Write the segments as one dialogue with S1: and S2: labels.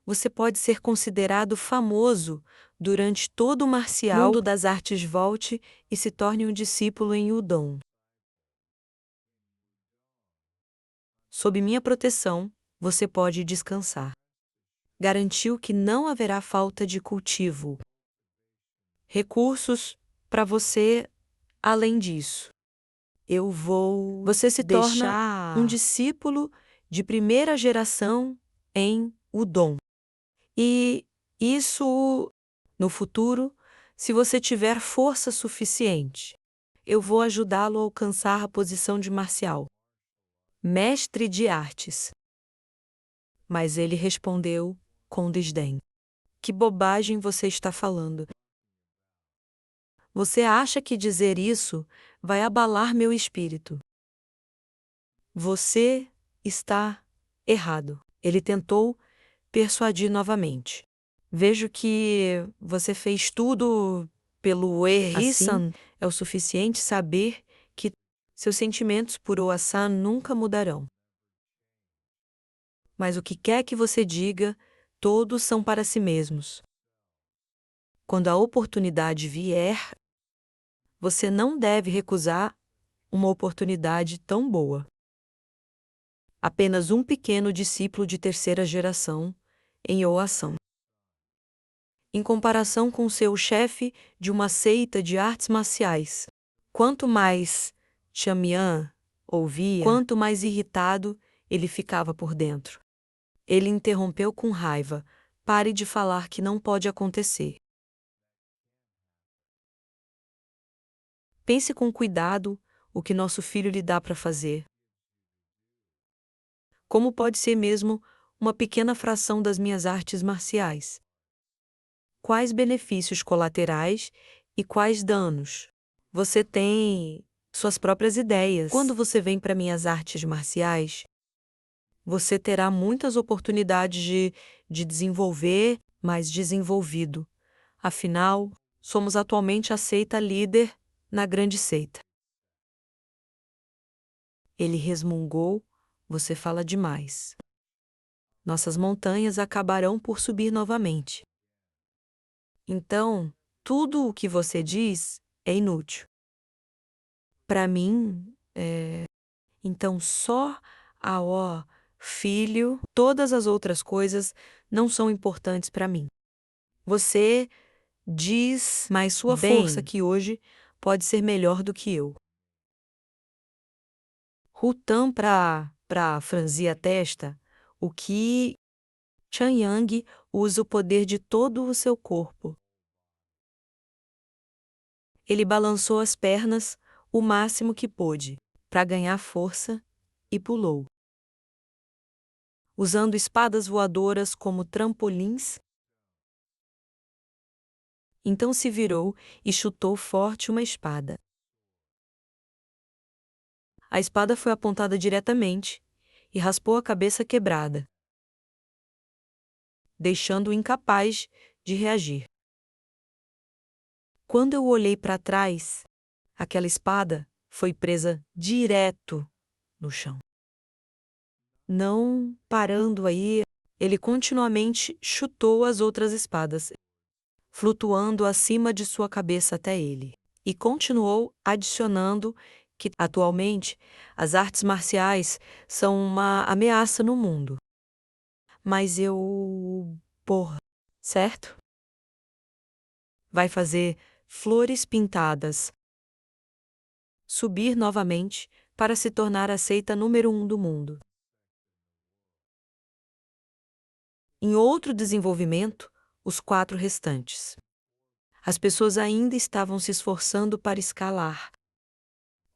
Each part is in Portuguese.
S1: você pode ser considerado famoso durante todo o marcial mundo das artes. Volte e se torne um discípulo em Udon. Sob minha proteção, você pode descansar. Garantiu que não haverá falta de cultivo. Recursos para você, além disso. Você se torna um discípulo de primeira geração em Udon. E isso, no futuro, se você tiver força suficiente, eu vou ajudá-lo a alcançar a posição de marcial, mestre de artes. Mas ele respondeu com desdém: Que bobagem você está falando? Você acha que dizer isso vai abalar meu espírito? Você está errado. Ele tentou persuadir novamente. Vejo que você fez tudo pelo Erri-san. É o suficiente saber que seus sentimentos por Oa-san nunca mudarão. Mas o que quer que você diga, todos são para si mesmos. Quando a oportunidade vier, você não deve recusar uma oportunidade tão boa. Apenas um pequeno discípulo de terceira geração em Oa-san. Em comparação com seu chefe de uma seita de artes marciais. Quanto mais Chamian ouvia, quanto mais irritado ele ficava por dentro. Ele interrompeu com raiva. Pare de falar que não pode acontecer. Pense com cuidado o que nosso filho lhe dá para fazer. Como pode ser mesmo uma pequena fração das minhas artes marciais? Quais benefícios colaterais e quais danos? Você tem suas próprias ideias. Quando você vem para minhas artes marciais, você terá muitas oportunidades de desenvolver mais desenvolvido. Afinal, somos atualmente a seita líder na grande seita. Ele resmungou: Você fala demais. Nossas montanhas acabarão por subir novamente. Então, tudo o que você diz é inútil. Para mim, então só filho, todas as outras coisas não são importantes para mim. Você diz, mas sua força que hoje pode ser melhor do que eu. Rutan para franzir a testa, o que Chanyang usa o poder de todo o seu corpo. Ele balançou as pernas o máximo que pôde, para ganhar força, e pulou. Usando espadas voadoras como trampolins, então se virou e chutou forte uma espada. A espada foi apontada diretamente e raspou a cabeça quebrada, deixando-o incapaz de reagir. Quando eu olhei para trás, aquela espada foi presa direto no chão. Não parando aí, ele continuamente chutou as outras espadas, flutuando acima de sua cabeça até ele, e continuou adicionando que, atualmente, as artes marciais são uma ameaça no mundo. Mas certo? Vai fazer flores pintadas subir novamente para se tornar a seita número 1 do mundo. Em outro desenvolvimento, os 4 restantes. As pessoas ainda estavam se esforçando para escalar.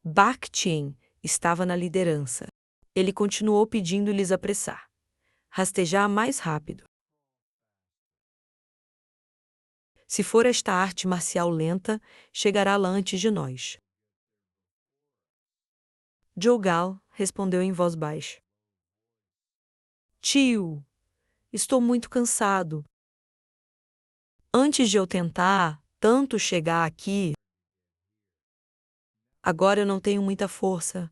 S1: Baktien estava na liderança. Ele continuou pedindo-lhes apressar. Rastejar mais rápido. Se for esta arte marcial lenta, chegará lá antes de nós. Jogal respondeu em voz baixa. Tio, estou muito cansado. Antes de eu tentar tanto chegar aqui, agora eu não tenho muita força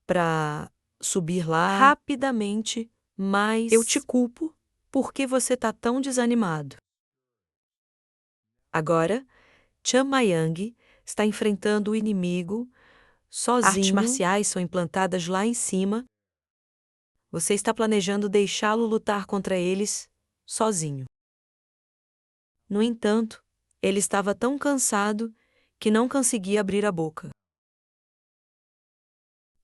S1: para subir lá rapidamente, mas eu te culpo Por que você está tão desanimado? Agora, Chan Mayang está enfrentando o inimigo sozinho. Artes marciais são implantadas lá em cima. Você está planejando deixá-lo lutar contra eles sozinho. No entanto, ele estava tão cansado que não conseguia abrir a boca.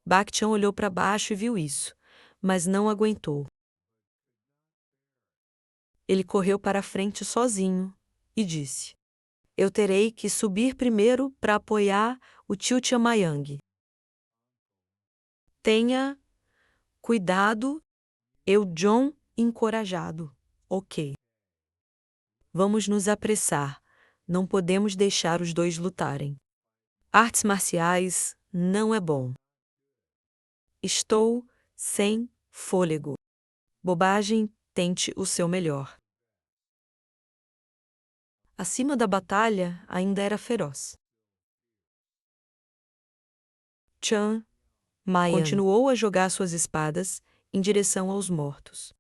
S1: Baekchan olhou para baixo e viu isso, mas não aguentou. Ele correu para a frente sozinho e disse: Eu terei que subir primeiro para apoiar o tio Chan Mayang. Tenha cuidado, eu John encorajado. Ok. Vamos nos apressar. Não podemos deixar os dois lutarem. Artes marciais não é bom. Estou sem fôlego. Bobagem, tente o seu melhor. Acima da batalha ainda era feroz. Chan Mayang continuou a jogar suas espadas em direção aos mortos.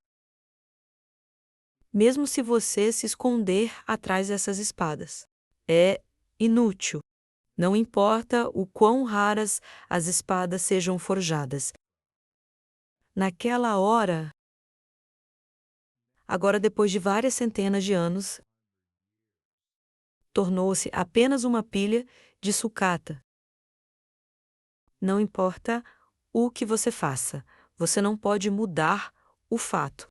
S1: Mesmo se você se esconder atrás dessas espadas, é inútil. Não importa o quão raras as espadas sejam forjadas. Naquela hora, agora depois de várias centenas de anos, tornou-se apenas uma pilha de sucata. Não importa o que você faça, você não pode mudar o fato.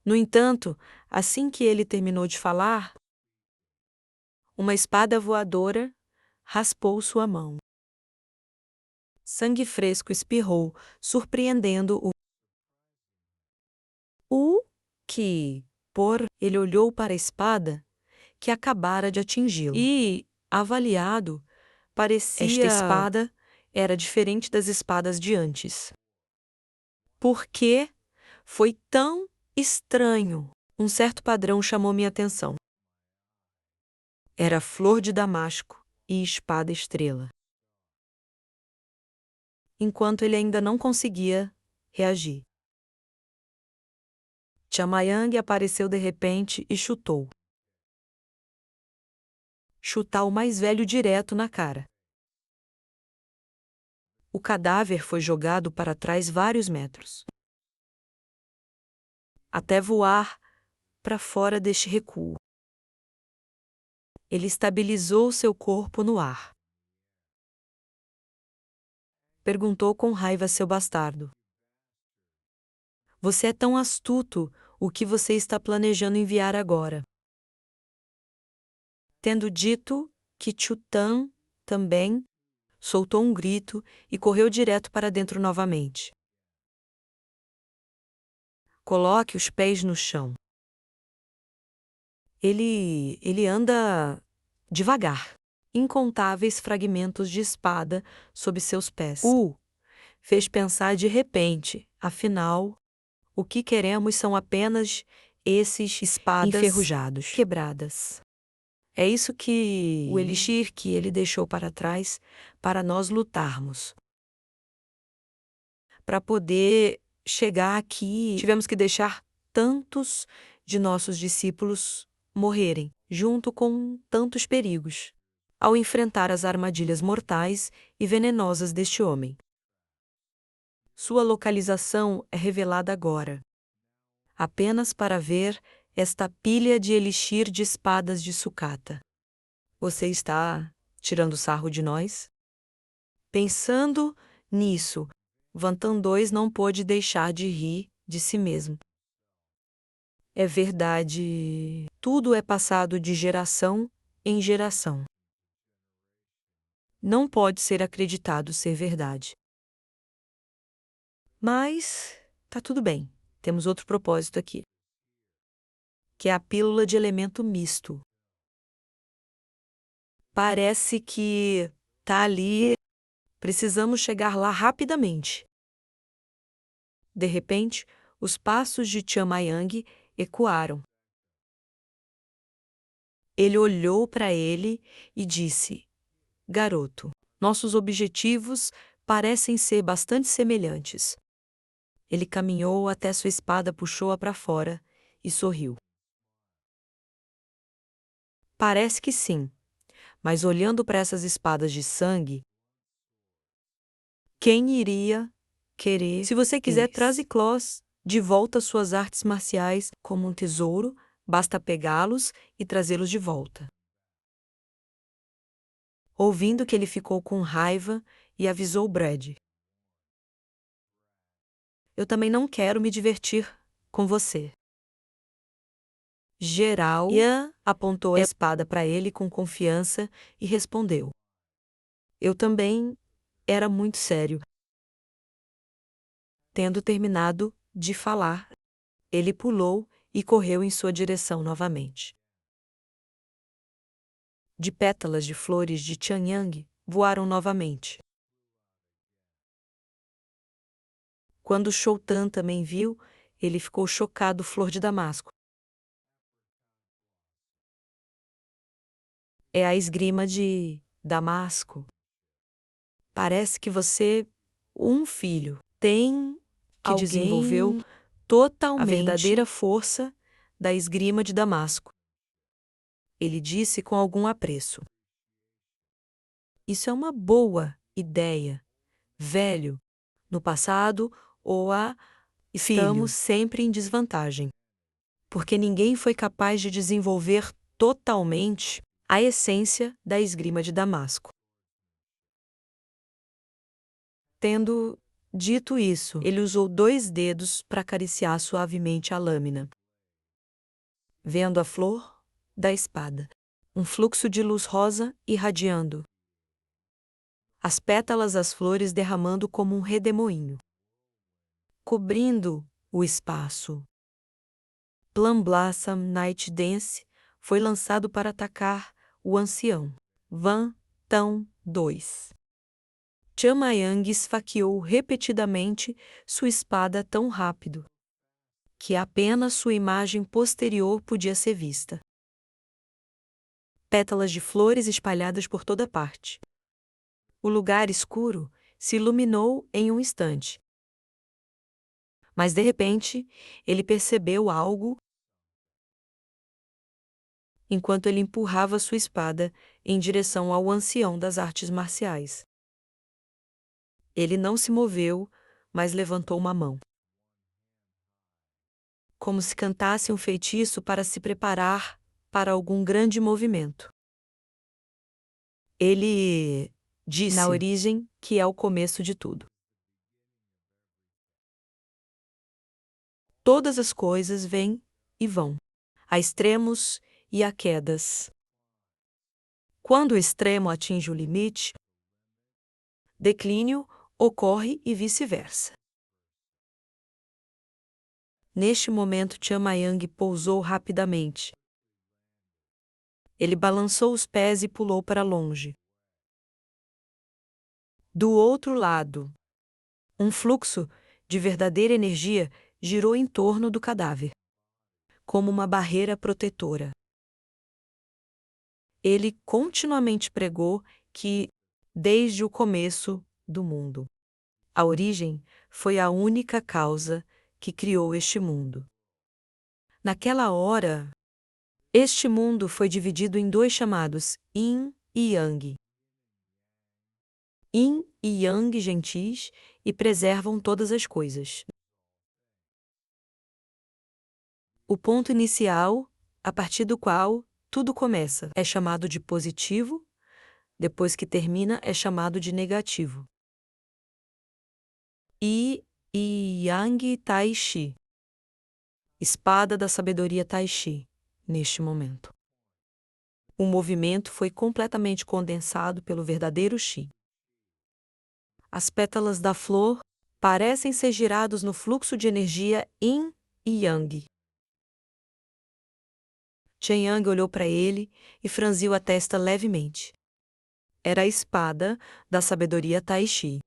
S1: No entanto, assim que ele terminou de falar, uma espada voadora raspou sua mão. Sangue fresco espirrou, surpreendendo o que, ele olhou para a espada que acabara de atingi-lo. E, avaliado, parecia esta espada era diferente das espadas de antes. Por que foi tão estranho? Um certo padrão chamou minha atenção. Era flor de damasco e espada estrela. Enquanto ele ainda não conseguia reagir, Chan Mayang apareceu de repente e chutou. Chutar o mais velho direto na cara. O cadáver foi jogado para trás vários metros, até voar para fora deste recuo. Ele estabilizou seu corpo no ar. Perguntou com raiva a seu bastardo. Você é tão astuto, o que você está planejando enviar agora? Tendo dito que Chutan também soltou um grito e correu direto para dentro novamente. Coloque os pés no chão. Ele anda devagar. Incontáveis fragmentos de espada sob seus pés. Fez pensar de repente, afinal, o que queremos são apenas esses espadas enferrujados, quebradas. É isso que o elixir que ele deixou para trás para nós lutarmos. Para poder chegar aqui, tivemos que deixar tantos de nossos discípulos morrerem, junto com tantos perigos, ao enfrentar as armadilhas mortais e venenosas deste homem. Sua localização é revelada agora, apenas para ver esta pilha de elixir de espadas de sucata. Você está tirando sarro de nós? Pensando nisso, Vantan II não pôde deixar de rir de si mesmo. É verdade, tudo é passado de geração em geração. Não pode ser acreditado ser verdade. Mas tá tudo bem, temos outro propósito aqui, que é a pílula de elemento misto. Parece que tá ali, precisamos chegar lá rapidamente. De repente, os passos de Chan Mayang ecoaram. Ele olhou para ele e disse: Garoto, nossos objetivos parecem ser bastante semelhantes. Ele caminhou até sua espada, puxou-a para fora e sorriu. Parece que sim, mas olhando para essas espadas de sangue, quem iria querer? Se você quiser, traze Claus de volta às suas artes marciais como um tesouro, basta pegá-los e trazê-los de volta. Ouvindo que ele ficou com raiva e avisou Brad. Eu também não quero me divertir com você. Geral apontou a espada para ele com confiança e respondeu. Eu também era muito sério. Tendo terminado de falar, ele pulou e correu em sua direção novamente. De pétalas de flores de Chanyang voaram novamente. Quando Shoutan também viu, ele ficou chocado flor de damasco. É a esgrima de Damasco. Parece que você, um filho, tem que desenvolveu totalmente a verdadeira força da esgrima de Damasco. Ele disse com algum apreço. Isso é uma boa ideia, velho. No passado, estamos sempre em desvantagem. Porque ninguém foi capaz de desenvolver totalmente a essência da esgrima de Damasco. Tendo dito isso, ele usou 2 dedos para acariciar suavemente a lâmina. Vendo a flor da espada, um fluxo de luz rosa irradiando. As pétalas das flores derramando como um redemoinho. Cobrindo o espaço. Plan Blossom Night Dance foi lançado para atacar o ancião. Van Tão 2. Chamayang esfaqueou repetidamente sua espada tão rápido que apenas sua imagem posterior podia ser vista. Pétalas de flores espalhadas por toda parte. O lugar escuro se iluminou em um instante. Mas de repente, ele percebeu algo enquanto ele empurrava sua espada em direção ao ancião das artes marciais. Ele não se moveu, mas levantou uma mão. Como se cantasse um feitiço para se preparar para algum grande movimento. Ele disse na origem que é o começo de tudo. Todas as coisas vêm e vão. Há extremos e há quedas. Quando o extremo atinge o limite, declínio ocorre e vice-versa. Neste momento, Chamayang pousou rapidamente. Ele balançou os pés e pulou para longe. Do outro lado, um fluxo de verdadeira energia girou em torno do cadáver, como uma barreira protetora. Ele continuamente pregou que, desde o começo do mundo, a origem foi a única causa que criou este mundo. Naquela hora, este mundo foi dividido em 2 chamados Yin e Yang. Yin e Yang gentis e preservam todas as coisas. O ponto inicial, a partir do qual tudo começa, é chamado de positivo, depois que termina é chamado de negativo. Yi e Yang Tai Chi. Espada da sabedoria Tai Chi, neste momento. O movimento foi completamente condensado pelo verdadeiro Chi. As pétalas da flor parecem ser girados no fluxo de energia Yin e Yang. Chamayang olhou para ele e franziu a testa levemente. Era a espada da sabedoria Tai Chi.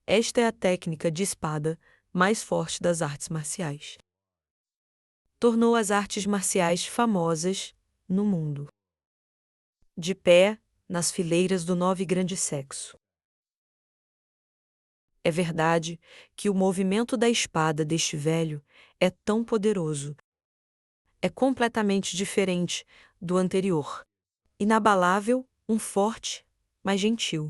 S1: Esta é a técnica de espada mais forte das artes marciais. Tornou as artes marciais famosas no mundo. De pé, nas fileiras do 9 grande sexo. É verdade que o movimento da espada deste velho é tão poderoso é completamente diferente do anterior. Inabalável, forte, mas gentil.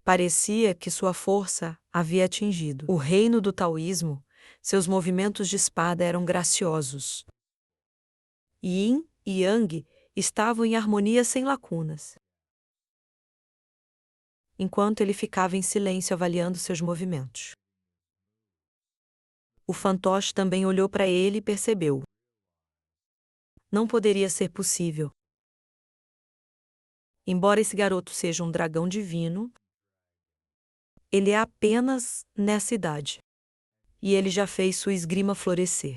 S1: Parecia que sua força havia atingido o reino do taoísmo. Seus movimentos de espada eram graciosos. Yin e Yang estavam em harmonia sem lacunas. Enquanto ele ficava em silêncio avaliando seus movimentos. O fantoche também olhou para ele e percebeu. Não poderia ser possível. Embora esse garoto seja um dragão divino, ele é apenas nessa idade. E ele já fez sua esgrima florescer.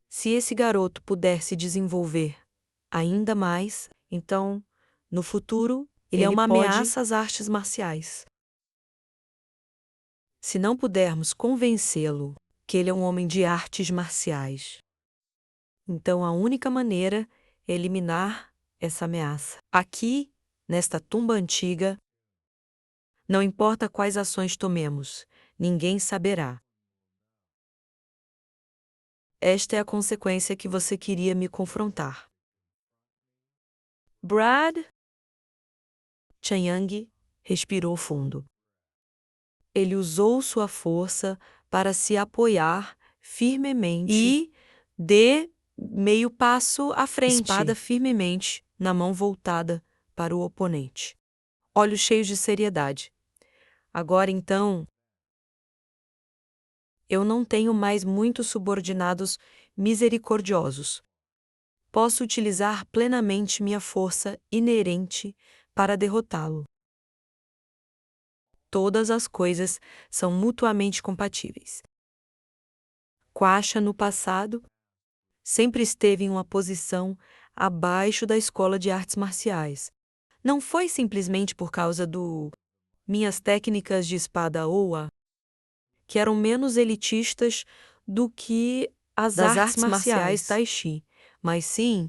S1: Se esse garoto puder se desenvolver ainda mais, então, no futuro, ele é uma ameaça às artes marciais. Se não pudermos convencê-lo que ele é um homem de artes marciais, então a única maneira é eliminar essa ameaça. Aqui, nesta tumba antiga, não importa quais ações tomemos, ninguém saberá. Esta é a consequência que você queria me confrontar. Brad? Chen Yang respirou fundo. Ele usou sua força para se apoiar firmemente e dê meio passo à frente, espada firmemente na mão voltada para o oponente. Olhos cheios de seriedade. Agora então, eu não tenho mais muitos subordinados misericordiosos. Posso utilizar plenamente minha força inerente para derrotá-lo. Todas as coisas são mutuamente compatíveis. Quasha, no passado, sempre esteve em uma posição abaixo da escola de artes marciais. Não foi simplesmente por causa minhas técnicas de espada Oa, que eram menos elitistas do que as das artes marciais Tai Chi, mas sim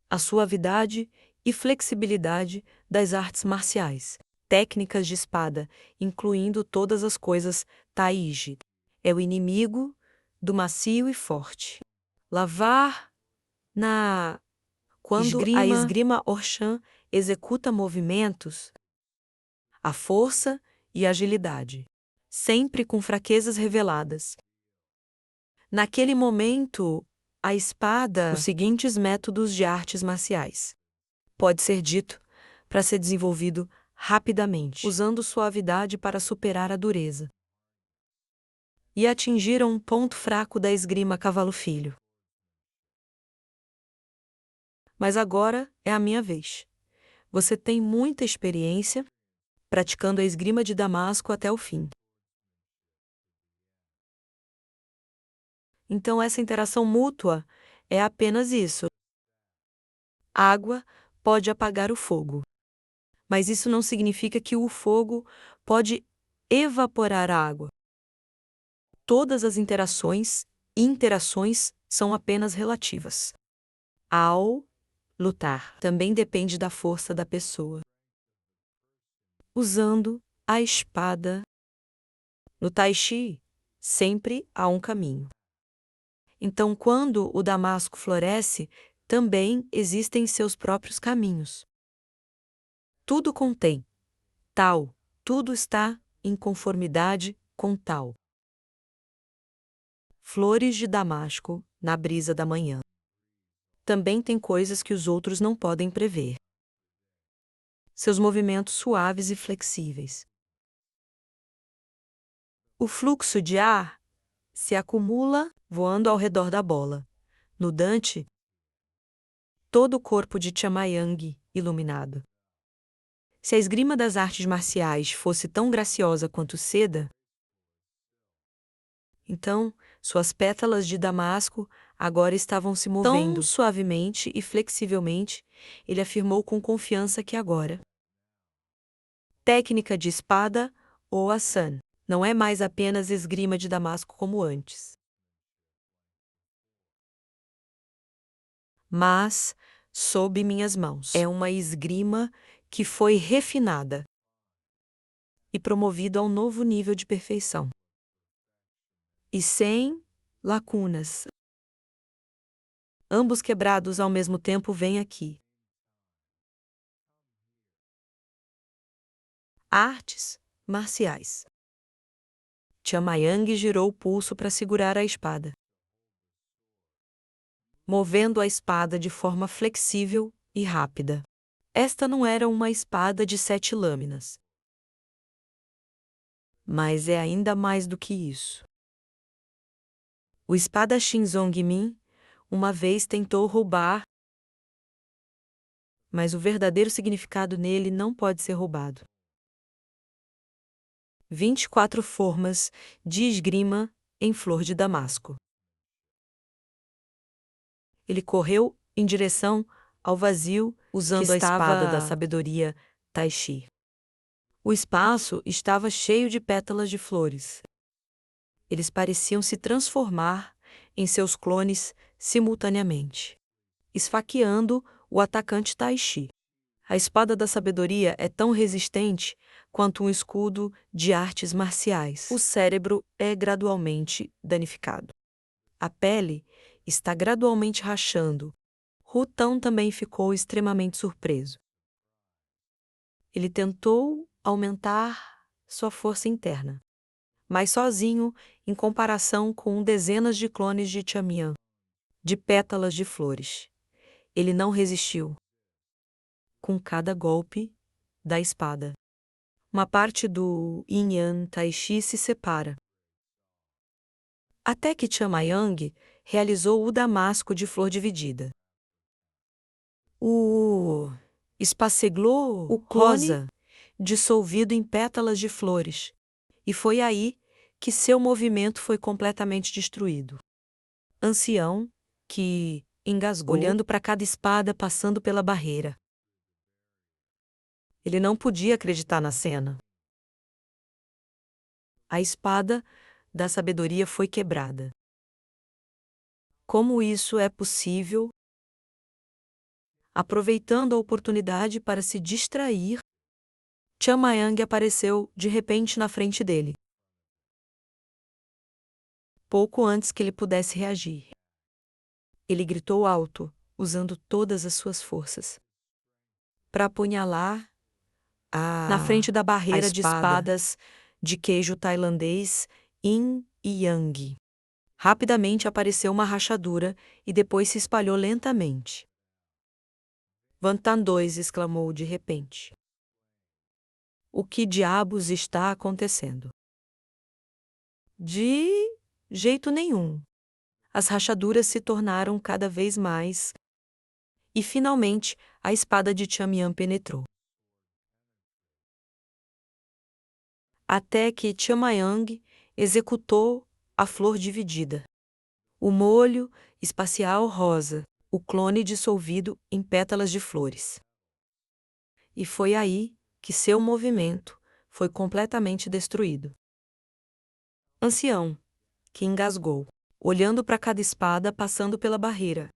S1: a suavidade e flexibilidade das artes marciais. Técnicas de espada, incluindo todas as coisas Taiji, é o inimigo do macio e forte. Lavar quando a esgrima Orshan executa movimentos, a força e a agilidade, sempre com fraquezas reveladas. Naquele momento, a espada, os seguintes métodos de artes marciais. Pode ser dito para ser desenvolvido rapidamente, usando suavidade para superar a dureza. E atingiram um ponto fraco da esgrima cavalo-filho. Mas agora é a minha vez. Você tem muita experiência praticando a esgrima de Damasco até o fim. Então essa interação mútua é apenas isso. Água pode apagar o fogo. Mas isso não significa que o fogo pode evaporar a água. Todas as interações e interações são apenas relativas. Ao lutar, também depende da força da pessoa. Usando a espada. No Tai Chi, sempre há um caminho. Então, quando o Damasco floresce, também existem seus próprios caminhos. Tudo contém Tao, tudo está em conformidade com Tao. Flores de Damasco na brisa da manhã. Também tem coisas que os outros não podem prever. Seus movimentos suaves e flexíveis. O fluxo de ar se acumula voando ao redor da bola. No Dante, todo o corpo de Chamayang iluminado. Se a esgrima das artes marciais fosse tão graciosa quanto seda, então suas pétalas de damasco agora estavam se movendo tão suavemente e flexivelmente, ele afirmou com confiança que agora. Técnica de espada ou asan não é mais apenas esgrima de damasco como antes. Mas, sob minhas mãos, é uma esgrima que foi refinada e promovida a um novo nível de perfeição. E sem lacunas. Ambos quebrados ao mesmo tempo vêm aqui. Artes marciais. Chamayang girou o pulso para segurar a espada, movendo a espada de forma flexível e rápida. Esta não era uma espada de 7 lâminas, mas é ainda mais do que isso. O espadachim Zongmin uma vez tentou roubar, mas o verdadeiro significado nele não pode ser roubado. 24 formas de esgrima em flor de damasco. Ele correu em direção ao vazio usando a espada da sabedoria Tai Chi. O espaço estava cheio de pétalas de flores. Eles pareciam se transformar em seus clones simultaneamente, esfaqueando o atacante Tai Chi. A espada da sabedoria é tão resistente quanto um escudo de artes marciais. O cérebro é gradualmente danificado. A pele está gradualmente rachando. Hu Tao também ficou extremamente surpreso. Ele tentou aumentar sua força interna, mas sozinho em comparação com dezenas de clones de Chamian, de pétalas de flores. Ele não resistiu. Com cada golpe da espada, uma parte do Yin-Yang Tai Chi se separa. Até que Chamayang realizou o damasco de flor dividida. O espaceglou o rosa, dissolvido em pétalas de flores, e foi aí que seu movimento foi completamente destruído. Ancião, que engasgou, olhando para cada espada passando pela barreira. Ele não podia acreditar na cena. A espada da sabedoria foi quebrada. Como isso é possível? Aproveitando a oportunidade para se distrair, Chamayang apareceu de repente na frente dele. Pouco antes que ele pudesse reagir, ele gritou alto, usando todas as suas forças, para apunhalar na frente da barreira de espadas de queijo tailandês Yin e Yang. Rapidamente apareceu uma rachadura e depois se espalhou lentamente. Vantan 2 exclamou de repente. O que diabos está acontecendo? De jeito nenhum. As rachaduras se tornaram cada vez mais e finalmente a espada de Chamian penetrou. Até que Chamayang executou a flor dividida. O molho espacial rosa, o clone dissolvido em pétalas de flores. E foi aí que seu movimento foi completamente destruído. Ancião, que engasgou, olhando para cada espada passando pela barreira.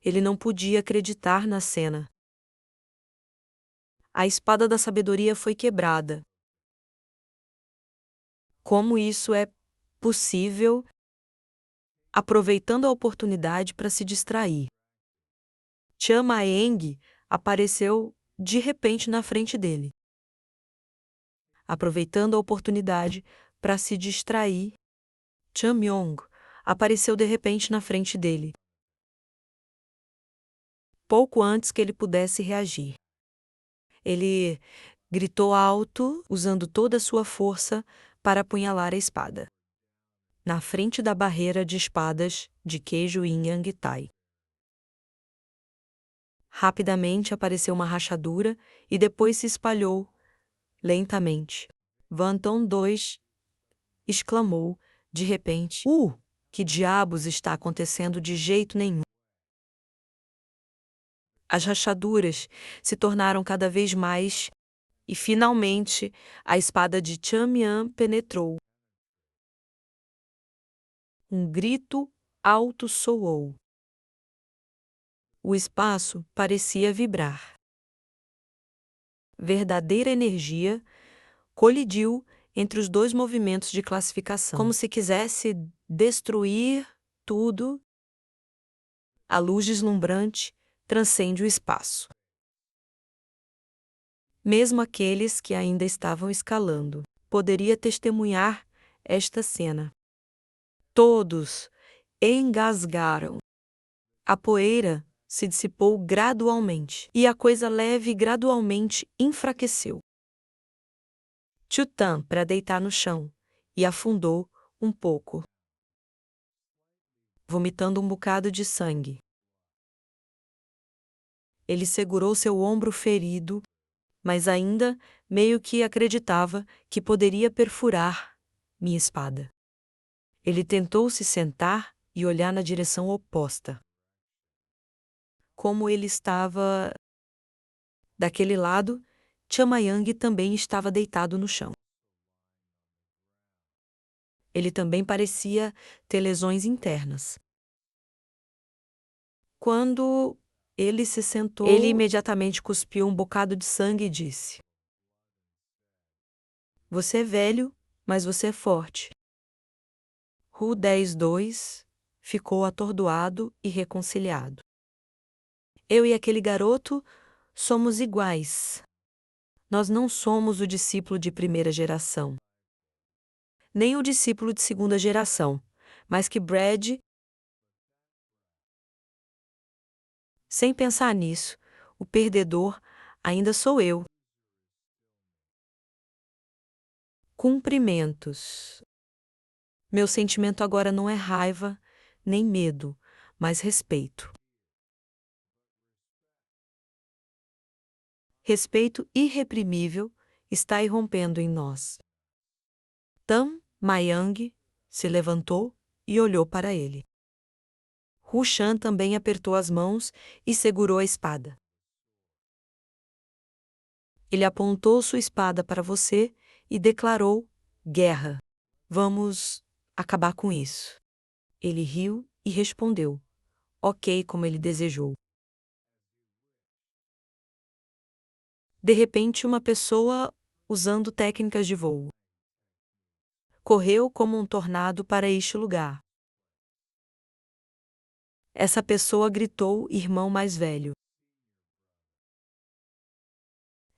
S1: Ele não podia acreditar na cena. A espada da sabedoria foi quebrada. Como isso é possível? Aproveitando a oportunidade para se distrair, Chamayang apareceu de repente na frente dele. Aproveitando a oportunidade para se distrair, Chamyong apareceu de repente na frente dele. Pouco antes que ele pudesse reagir, ele gritou alto, usando toda a sua força para apunhalar a espada, na frente da barreira de espadas de queijo Yin-Yang Tai. Rapidamente apareceu uma rachadura e depois se espalhou, lentamente. Vantan 2 exclamou, de repente. Que diabos está acontecendo de jeito nenhum? As rachaduras se tornaram cada vez mais e, finalmente, a espada de Chamian penetrou. Um grito alto soou. O espaço parecia vibrar. Verdadeira energia colidiu entre os dois movimentos de classificação, como se quisesse destruir tudo. A luz deslumbrante transcende o espaço. Mesmo aqueles que ainda estavam escalando poderiam testemunhar esta cena. Todos engasgaram. A poeira se dissipou gradualmente e a coisa leve gradualmente enfraqueceu. Chutan para deitar no chão e afundou um pouco, vomitando um bocado de sangue. Ele segurou seu ombro ferido, mas ainda meio que acreditava que poderia perfurar minha espada. Ele tentou se sentar e olhar na direção oposta. Como ele estava daquele lado, Chamayang também estava deitado no chão. Ele também parecia ter lesões internas. Quando ele se sentou, ele imediatamente cuspiu um bocado de sangue e disse: "Você é velho, mas você é forte." Hu 10-2 ficou atordoado e reconciliado. Eu e aquele garoto somos iguais. Nós não somos o discípulo de primeira geração, nem o discípulo de segunda geração, mas que Brad, sem pensar nisso, o perdedor ainda sou eu. Cumprimentos. Meu sentimento agora não é raiva, nem medo, mas respeito. Respeito irreprimível está irrompendo em nós. Tam Mayang se levantou e olhou para ele. Hu Shan também apertou as mãos e segurou a espada. Ele apontou sua espada para você e declarou guerra. Vamos acabar com isso. Ele riu e respondeu, ok, como ele desejou. De repente, uma pessoa, usando técnicas de voo, correu como um tornado para este lugar. Essa pessoa gritou, irmão mais velho.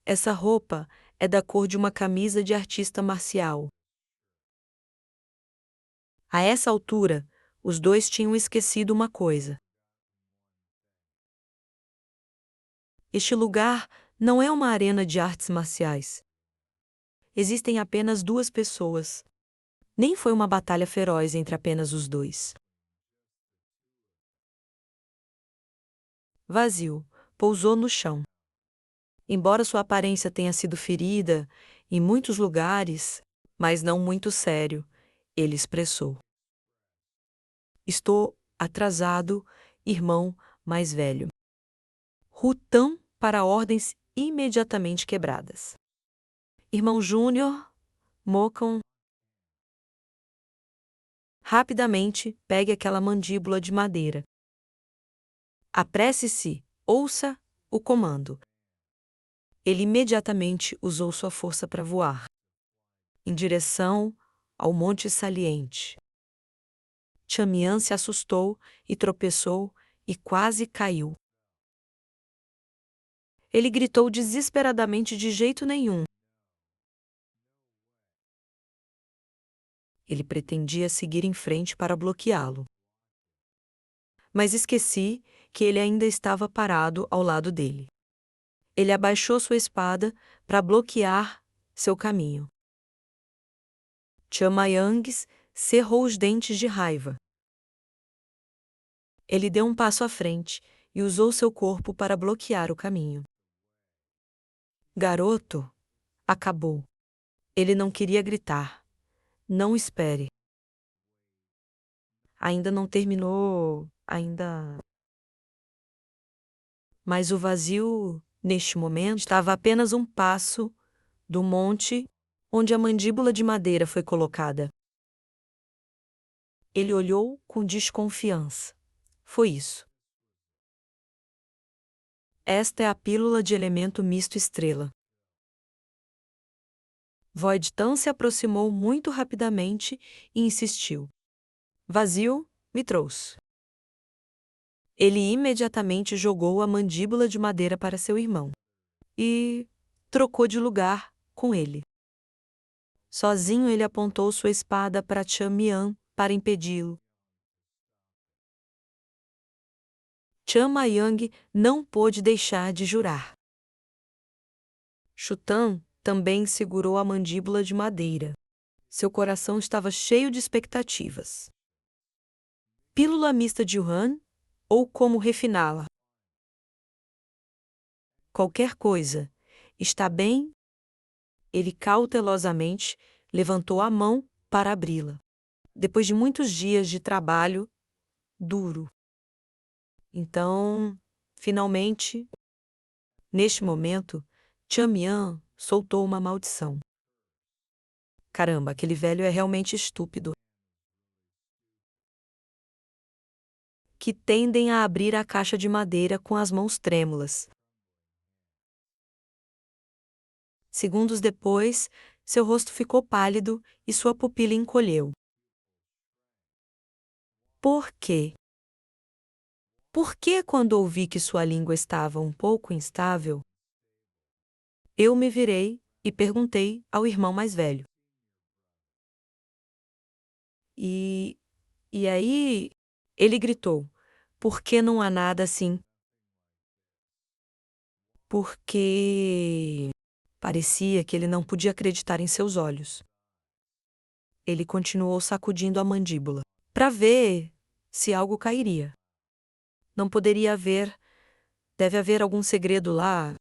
S1: Essa roupa é da cor de uma camisa de artista marcial. A essa altura, os dois tinham esquecido uma coisa. Este lugar não é uma arena de artes marciais. Existem apenas duas pessoas. Nem foi uma batalha feroz entre apenas os dois. Vazio, pousou no chão. Embora sua aparência tenha sido ferida em muitos lugares, mas não muito sério, ele expressou: "Estou atrasado, irmão mais velho." Rutam para ordens imediatamente quebradas. Irmão Júnior, Mocam. Rapidamente, pegue aquela mandíbula de madeira. Apresse-se, ouça o comando. Ele imediatamente usou sua força para voar em direção ao Monte Saliente. Chamian se assustou e tropeçou e quase caiu. Ele gritou desesperadamente de jeito nenhum. Ele pretendia seguir em frente para bloqueá-lo. Mas esqueci que ele ainda estava parado ao lado dele. Ele abaixou sua espada para bloquear seu caminho. Chamayang cerrou os dentes de raiva. Ele deu um passo à frente e usou seu corpo para bloquear o caminho. Garoto, acabou. Ele não queria gritar. Não espere. Ainda não terminou, Mas o vazio, neste momento, estava a apenas um passo do monte onde a mandíbula de madeira foi colocada. Ele olhou com desconfiança. Foi isso. Esta é a pílula de elemento misto estrela. Voidtan se aproximou muito rapidamente e insistiu. Vazio, me trouxe. Ele imediatamente jogou a mandíbula de madeira para seu irmão e trocou de lugar com ele. Sozinho ele apontou sua espada para Chamian para impedi-lo. Chamayang não pôde deixar de jurar. Chutan também segurou a mandíbula de madeira. Seu coração estava cheio de expectativas. Pílula mista de Yuan ou como refiná-la? Qualquer coisa. Está bem? Ele cautelosamente levantou a mão para abri-la. Depois de muitos dias de trabalho duro. Então, finalmente, neste momento, Chamian soltou uma maldição. Caramba, aquele velho é realmente estúpido. Que tendem a abrir a caixa de madeira com as mãos trêmulas. Segundos depois, seu rosto ficou pálido e sua pupila encolheu. Por quê? Por que, quando ouvi que sua língua estava um pouco instável, eu me virei e perguntei ao irmão mais velho. E aí, ele gritou, por que não há nada assim? Porque parecia que ele não podia acreditar em seus olhos. Ele continuou sacudindo a mandíbula, para ver se algo cairia. Não poderia haver. Deve haver algum segredo lá.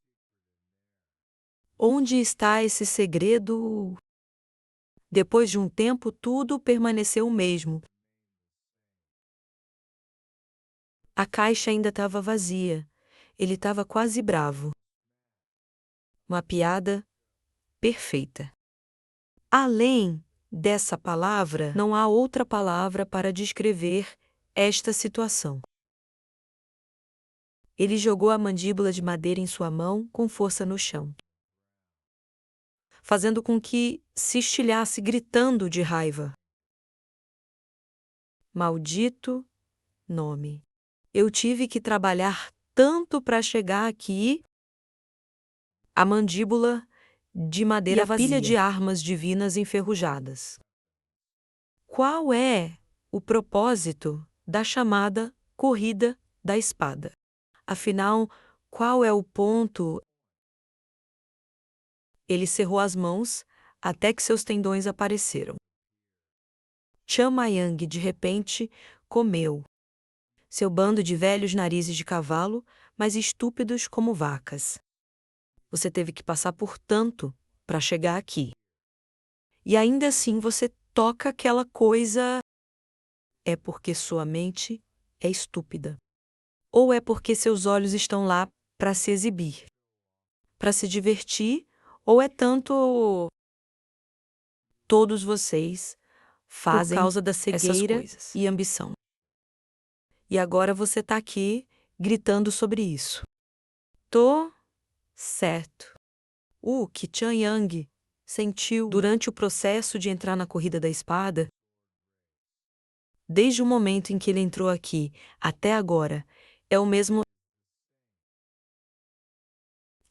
S1: Onde está esse segredo? Depois de um tempo, tudo permaneceu o mesmo. A caixa ainda estava vazia. Ele estava quase bravo. Uma piada perfeita. Além dessa palavra, não há outra palavra para descrever esta situação. Ele jogou a mandíbula de madeira em sua mão com força no chão, fazendo com que se estilhasse gritando de raiva. Maldito nome. Eu tive que trabalhar tanto para chegar aqui. A mandíbula de madeira vazia. E a pilha de armas divinas enferrujadas. Qual é o propósito da chamada corrida da espada? Afinal, qual é o ponto? Ele cerrou as mãos até que seus tendões apareceram. Chamayang, de repente, comeu. Seu bando de velhos narizes de cavalo, mas estúpidos como vacas. Você teve que passar por tanto para chegar aqui. E ainda assim você toca aquela coisa. É porque sua mente é estúpida. Ou é porque seus olhos estão lá para se exibir, para se divertir, ou é tanto. Todos vocês fazem por causa da cegueira e ambição. E agora você está aqui gritando sobre isso. Tô certo. O que Chamayang sentiu durante o processo de entrar na corrida da espada, desde o momento em que ele entrou aqui até agora, é o mesmo.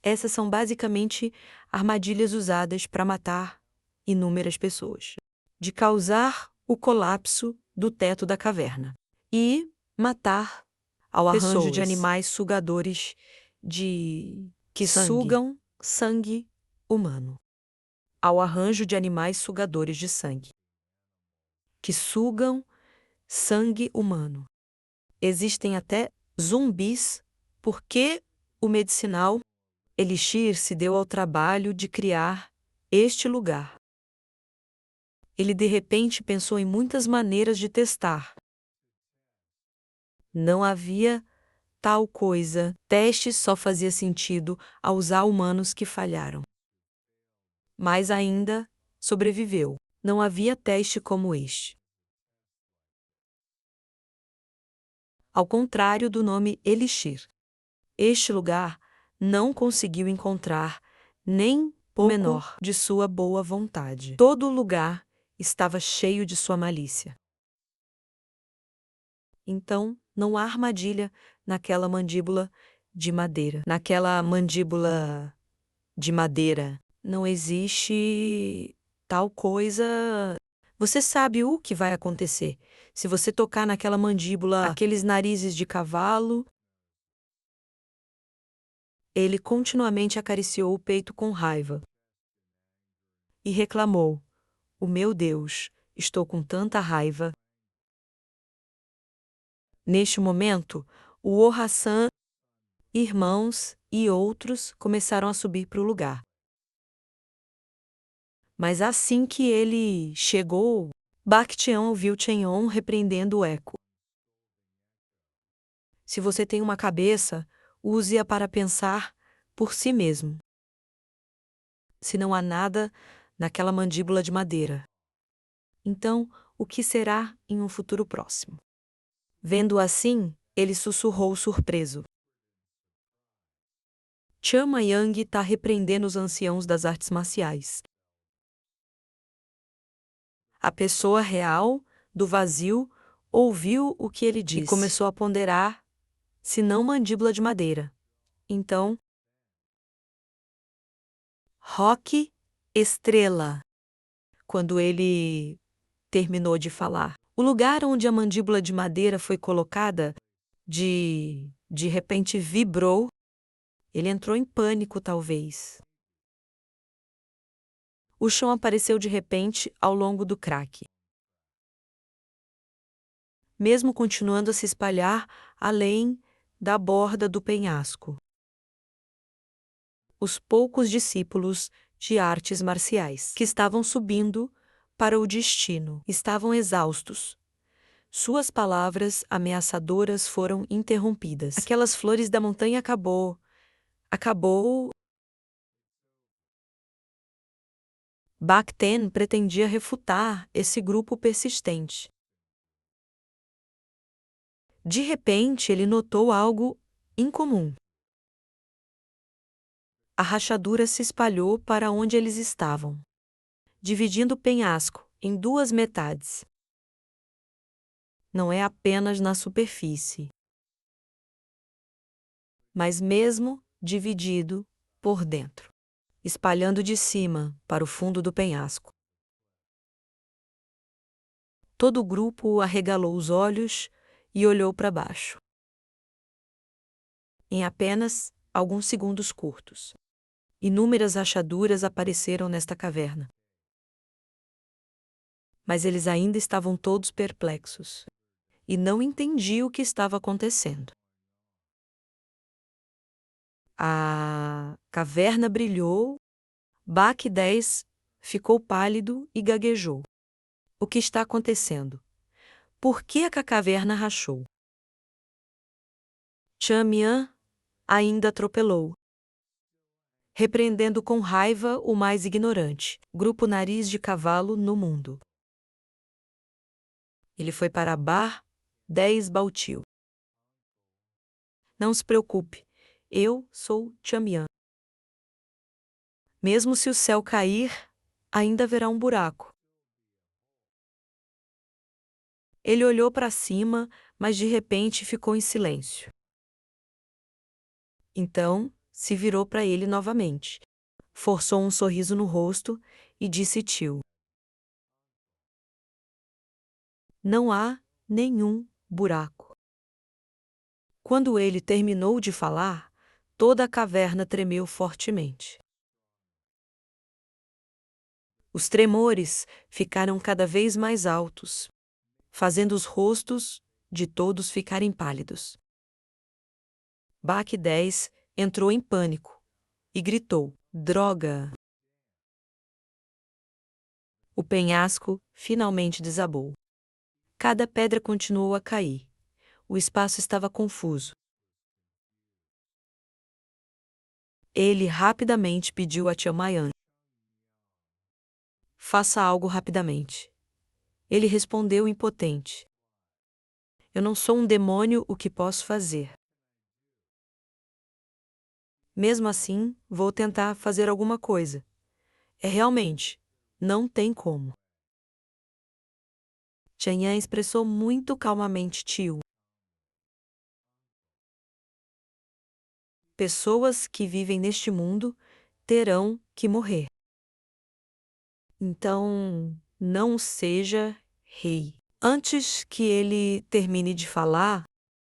S1: Essas são basicamente armadilhas usadas para matar inúmeras pessoas, de causar o colapso do teto da caverna e matar ao arranjo de animais sugadores que sugam sangue humano. Ao arranjo de animais sugadores de sangue que sugam sangue humano. Existem até zumbis porque o medicinal Elixir se deu ao trabalho de criar este lugar. Ele de repente pensou em muitas maneiras de testar. Não havia tal coisa. Testes só fazia sentido ao usar humanos que falharam. Mas ainda sobreviveu. Não havia teste como este. Ao contrário do nome Elixir. Este lugar não conseguiu encontrar nem pouco menor de sua boa vontade. Todo o lugar estava cheio de sua malícia. Então, não há armadilha naquela mandíbula de madeira. Naquela mandíbula de madeira não existe tal coisa. Você sabe o que vai acontecer se você tocar naquela mandíbula, aqueles narizes de cavalo. Ele continuamente acariciou o peito com raiva e reclamou: "O meu Deus, estou com tanta raiva." Neste momento, o O-Hassan, irmãos e outros começaram a subir para o lugar. Mas assim que ele chegou, Bakhtian ouviu Chenhon repreendendo o eco. Se você tem uma cabeça, use-a para pensar por si mesmo. Se não há nada naquela mandíbula de madeira, então o que será em um futuro próximo? Vendo assim, ele sussurrou surpreso: Chama Yang está repreendendo os anciãos das artes marciais. A pessoa real, do vazio, ouviu o que ele disse e começou a ponderar, se não mandíbula de madeira. Então, Roque, estrela. Quando ele terminou de falar, o lugar onde a mandíbula de madeira foi colocada, de repente vibrou. Ele entrou em pânico, talvez. O chão apareceu de repente ao longo do craque, mesmo continuando a se espalhar além da borda do penhasco. Os poucos discípulos de artes marciais que estavam subindo para o destino estavam exaustos. Suas palavras ameaçadoras foram interrompidas. Aquelas flores da montanha acabou. Bakhten pretendia refutar esse grupo persistente. De repente, ele notou algo incomum. A rachadura se espalhou para onde eles estavam, dividindo o penhasco em duas metades. Não é apenas na superfície, mas mesmo dividido por dentro, espalhando de cima para o fundo do penhasco. Todo o grupo arregalou os olhos e olhou para baixo. Em apenas alguns segundos curtos, inúmeras rachaduras apareceram nesta caverna. Mas eles ainda estavam todos perplexos e não entendiam o que estava acontecendo. A caverna brilhou, Bak 10 ficou pálido e gaguejou. O que está acontecendo? Por que a caverna rachou? Chamian ainda atropelou, repreendendo com raiva o mais ignorante, grupo nariz de cavalo no mundo. Ele foi para Bar 10 Baltil. Não se preocupe, eu sou Chamian. Mesmo se o céu cair, ainda haverá um buraco. Ele olhou para cima, mas de repente ficou em silêncio. Então, se virou para ele novamente, forçou um sorriso no rosto e disse tio: Não há nenhum buraco. Quando ele terminou de falar, toda a caverna tremeu fortemente. Os tremores ficaram cada vez mais altos, fazendo os rostos de todos ficarem pálidos. Bak 10 entrou em pânico e gritou: Droga! O penhasco finalmente desabou. Cada pedra continuou a cair. O espaço estava confuso. Ele rapidamente pediu a Chamayan: Faça algo rapidamente. Ele respondeu impotente: Eu não sou um demônio, o que posso fazer? Mesmo assim, vou tentar fazer alguma coisa. Realmente, não tem como. Tianyan expressou muito calmamente tio. Pessoas que vivem neste mundo terão que morrer. Então, não seja rei. Antes que ele termine de falar,